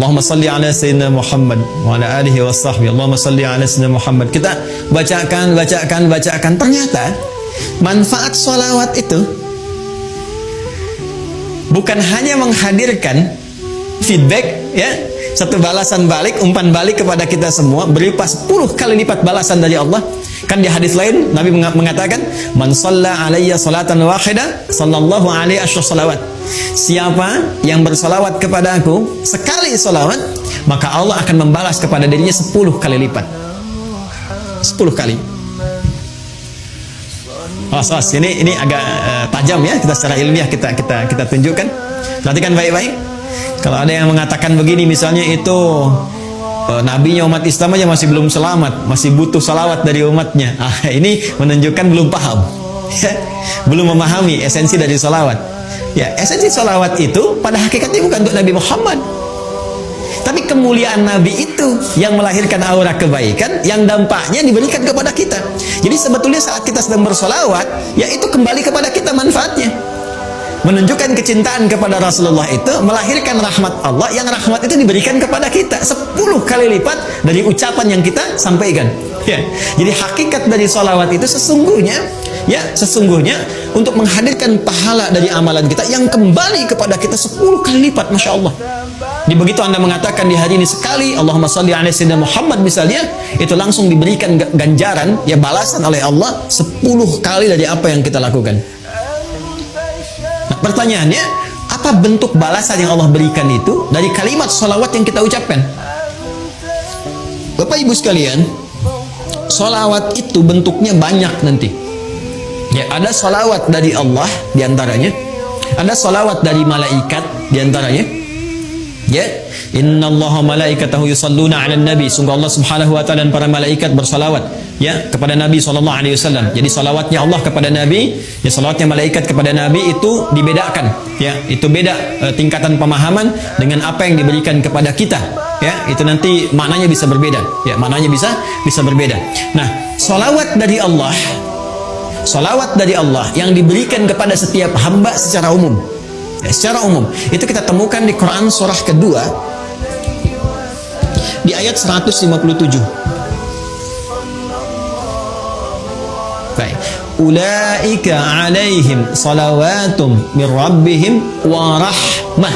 Allahumma salli ala sayyidina Muhammad wa ala alihi wa sahbihi. Allahumma salli ala sayyidina Muhammad. Kita bacakan. Ternyata manfaat sholawat itu bukan hanya menghadirkan feedback, ya, satu balasan balik, umpan balik kepada kita semua berupa 10 kali lipat balasan dari Allah. Kan di hadis lain Nabi mengatakan, man shalla alayya salatan wahidah sallallahu alaihi salawat. Siapa yang bersalawat kepada aku sekali salawat, maka Allah akan membalas kepada dirinya 10 kali lipat. 10 kali. Ini agak tajam ya, kita secara ilmiah kita tunjukkan. Perhatikan baik-baik. Kalau ada yang mengatakan begini, misalnya itu nabinya umat Islam aja masih belum selamat, masih butuh salawat dari umatnya. Ini menunjukkan belum paham, belum memahami esensi dari salawat. Ya, esensi salawat itu pada hakikatnya bukan untuk Nabi Muhammad, tapi kemuliaan Nabi itu yang melahirkan aura kebaikan yang dampaknya diberikan kepada kita. Jadi sebetulnya saat kita sedang bersolawat, ya itu kembali kepada kita manfaatnya. Menunjukkan kecintaan kepada Rasulullah itu melahirkan rahmat Allah, yang rahmat itu diberikan kepada kita 10 kali lipat dari ucapan yang kita sampaikan. Ya. Jadi hakikat dari solawat itu sesungguhnya untuk menghadirkan pahala dari amalan kita yang kembali kepada kita 10 kali lipat, Masya Allah. Jadi begitu Anda mengatakan di hari ini sekali Allahumma shalli ala sayyidina Muhammad misalnya, itu langsung diberikan ganjaran, ya, balasan oleh Allah 10 kali dari apa yang kita lakukan. Nah, pertanyaannya, apa bentuk balasan yang Allah berikan itu dari kalimat sholawat yang kita ucapkan? Bapak Ibu sekalian, sholawat itu bentuknya banyak nanti. Ya, ada sholawat dari Allah diantaranya, ada sholawat dari malaikat diantaranya. Ya, innallaha malaikatahu yusalluna 'alan nabi. Sungguh Allah Subhanahu wa taala dan para malaikat bersalawat, ya, kepada Nabi sallallahu alaihi wasallam. Jadi salawatnya Allah kepada Nabi, ya, salawatnya malaikat kepada Nabi itu dibedakan, ya. Itu beda tingkatan pemahaman dengan apa yang diberikan kepada kita, ya. Itu nanti maknanya bisa berbeda, ya, maknanya bisa berbeda. Nah, salawat dari Allah yang diberikan kepada setiap hamba secara umum, ya, secara umum itu kita temukan di Quran surah kedua di ayat 157. Baik. Ulaika alaihim salawatum min rabbihim wa rahmah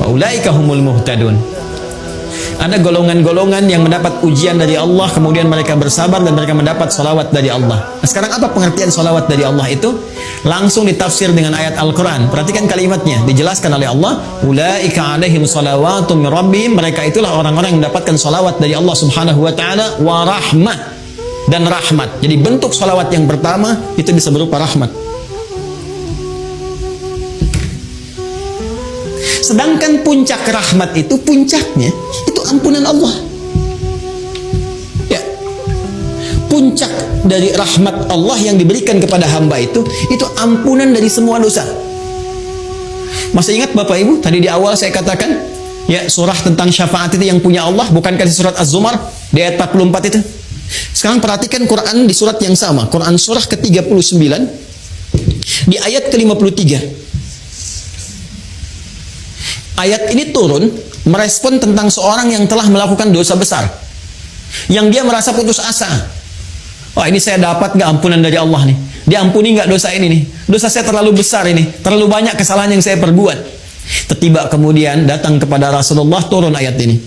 wa ulaika humul muhtadun. Ada golongan-golongan yang mendapat ujian dari Allah, kemudian mereka bersabar dan mereka mendapat salawat dari Allah. Nah, sekarang apa pengertian salawat dari Allah itu? Langsung ditafsir dengan ayat Al-Quran. Perhatikan kalimatnya, dijelaskan oleh Allah, ulaika alaihim salawatum min rabbihim. Mereka itulah orang-orang yang mendapatkan salawat dari Allah Subhanahu wa taala, wa rahmah, dan rahmat. Jadi bentuk salawat yang pertama itu bisa berupa rahmat. Sedangkan puncak rahmat itu, puncaknya itu ampunan Allah. Ya. Puncak dari rahmat Allah yang diberikan kepada hamba itu ampunan dari semua dosa. Masih ingat Bapak Ibu, tadi di awal saya katakan, ya, surah tentang syafaat itu yang punya Allah, bukankah di surat Az-Zumar di ayat 44 itu? Sekarang perhatikan Quran di surat yang sama, Quran surah ke-39 di ayat ke-53. Ayat ini turun merespon tentang seorang yang telah melakukan dosa besar, yang dia merasa putus asa. Wah, ini saya dapat nggak ampunan dari Allah nih? Diampuni nggak dosa ini nih? Dosa saya terlalu besar ini, terlalu banyak kesalahan yang saya perbuat. Tiba kemudian datang kepada Rasulullah turun ayat ini.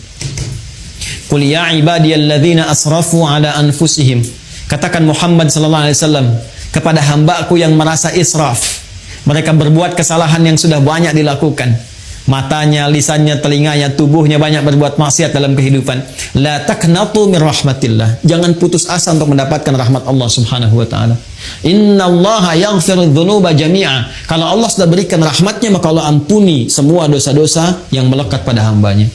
Qul ya ibadiyalladzina asrafu ala anfusihim. Katakan Muhammad sallallahu alaihi wasallam kepada hamba-Ku yang merasa israf. Mereka berbuat kesalahan yang sudah banyak dilakukan. Matanya, lisannya, telinganya, tubuhnya banyak berbuat maksiat dalam kehidupan. La taqnatu min rahmatillah. Jangan putus asa untuk mendapatkan rahmat Allah Subhanahu wa taala. Innallaha yaghfiru dzunuba jami'a. Kalau Allah sudah berikan rahmatnya, maka Allah ampuni semua dosa-dosa yang melekat pada hambanya.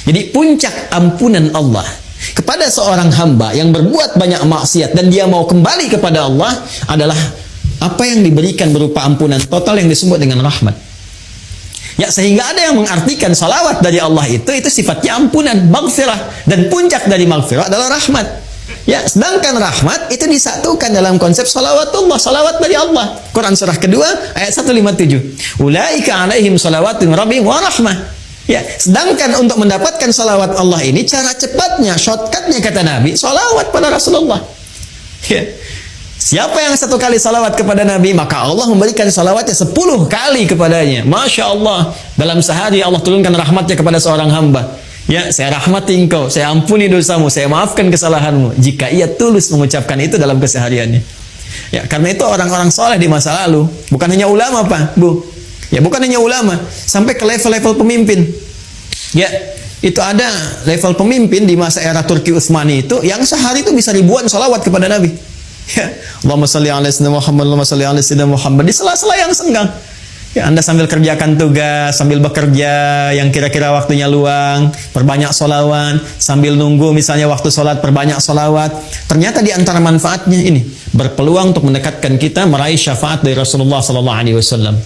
Jadi puncak ampunan Allah kepada seorang hamba yang berbuat banyak maksiat dan dia mau kembali kepada Allah adalah apa yang diberikan berupa ampunan total yang disebut dengan rahmat. Ya, sehingga ada yang mengartikan salawat dari Allah itu sifatnya ampunan, maghfirah, dan puncak dari maghfirah adalah rahmat. Ya, sedangkan rahmat itu disatukan dalam konsep salawatullah, salawat dari Allah. Quran surah kedua ayat 157. Ulaika alaihim salawatun rabbihim wa rahmah. Ya, sedangkan untuk mendapatkan salawat Allah ini cara cepatnya, shortcutnya kata Nabi, salawat pada Rasulullah. Ya. Siapa yang 1 kali salawat kepada Nabi, maka Allah memberikan salawatnya 10 kali kepadanya. Masya Allah, dalam sehari Allah turunkan rahmatnya kepada seorang hamba. Ya, saya rahmati engkau, saya ampuni dosamu, saya maafkan kesalahanmu. Jika ia tulus mengucapkan itu dalam kesehariannya. Ya, karena itu orang-orang soleh di masa lalu, bukan hanya ulama Pak, Bu. Ya, bukan hanya ulama, sampai ke level-level pemimpin. Ya, itu ada level pemimpin di masa era Turki Utsmani itu yang sehari itu bisa ribuan salawat kepada Nabi. Ya, Allahumma shalli ala sayyidina Muhammad, Allahumma shalli ala sayyidina Muhammad di sela-sela yang senggang. Ya, Anda sambil kerjakan tugas, sambil bekerja yang kira-kira waktunya luang, perbanyak salawat, sambil nunggu misalnya waktu sholat, perbanyak salawat. Ternyata di antara manfaatnya ini berpeluang untuk mendekatkan kita meraih syafaat dari Rasulullah sallallahu alaihi wasallam.